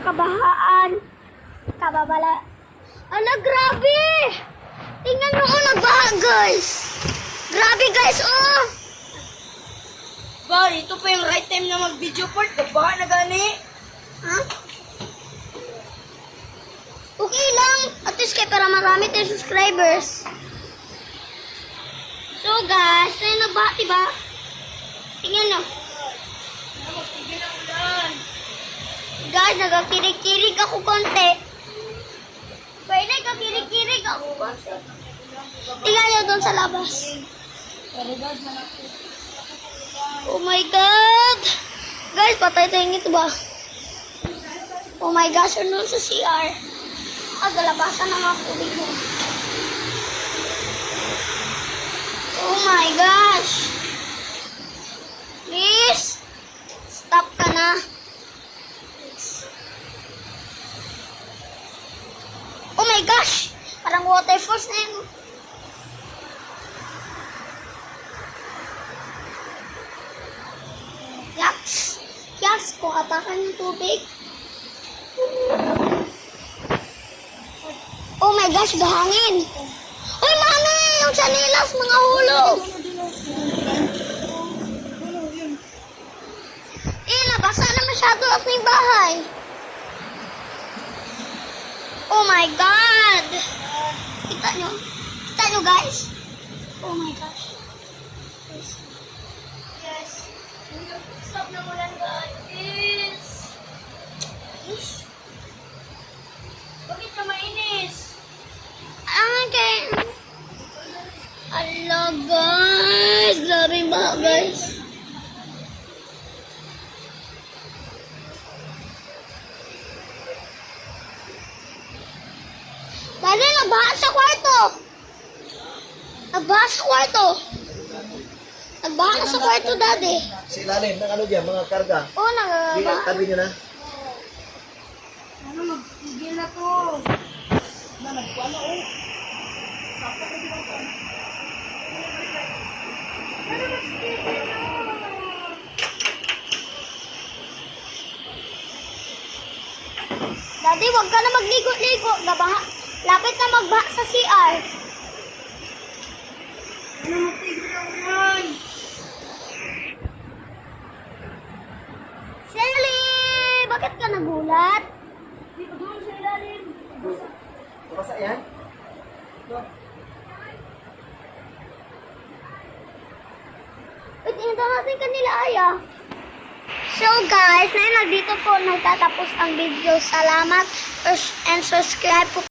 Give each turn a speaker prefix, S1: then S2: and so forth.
S1: kabahaan. Kababala. Ala, grabe! Tingnan mo, oh, nagbaha, guys. Grabe, guys, oh.
S2: Ba, ito pa yung right time na mag-video part. Baka na gani.
S1: Ha? Okay lang. At least kaya para marami tayong subscribers. So, guys, na nagbaha, diba? Tingnan nyo.
S2: Tigil ang ulan.
S1: Guys, nagkakirig-kirig ako konti. Pwede kakirig-kirig ako konti. Tingnan nyo doon sa labas. Oh my God! Guys, patay tayo ito ba? Oh my gosh, ano sa CR? Galabasan na nga tubig mo. Oh my gosh! Please! Stop ka na. Oh my gosh! Parang water force na yun. Yaks! Yaks! Kung atakan yung tubig. Oh my gosh! Bahangin! Uy, mami! Yung sanilas, mga hulog! Nabasa na masyado at may bahay. Oh my God! Kita nyo? Kita nyo, guys? Oh my gosh.
S2: Yes. Stop na ulan, guys. Bakit na mainis?
S1: Okay. Ala, guys. Grabe ba, guys? Dali, nagbaha sa kwarto. Nagbaha sa kwarto. Nagbaha na sa kwarto, daddy.
S3: Si ilalim ng ano dyan, mga karga.
S1: Oh,
S3: Sige,
S1: nagbaha.
S3: tabi nyo na.
S2: Ano, magtigil na to. Nagkuano, oh.
S1: Daddy, wag ka na magligo-ligo. Nabaha. Lapit na magbaha sa CR.
S2: Ano, magtigil na ulan.
S1: Selly! Bakit ka nagulat?
S2: Di ko doon sa ilalim.
S3: Basa yan?
S1: Wait, hinta natin kanila, Aya. So guys, nandito po nagtatapos ang video. Salamat and subscribe po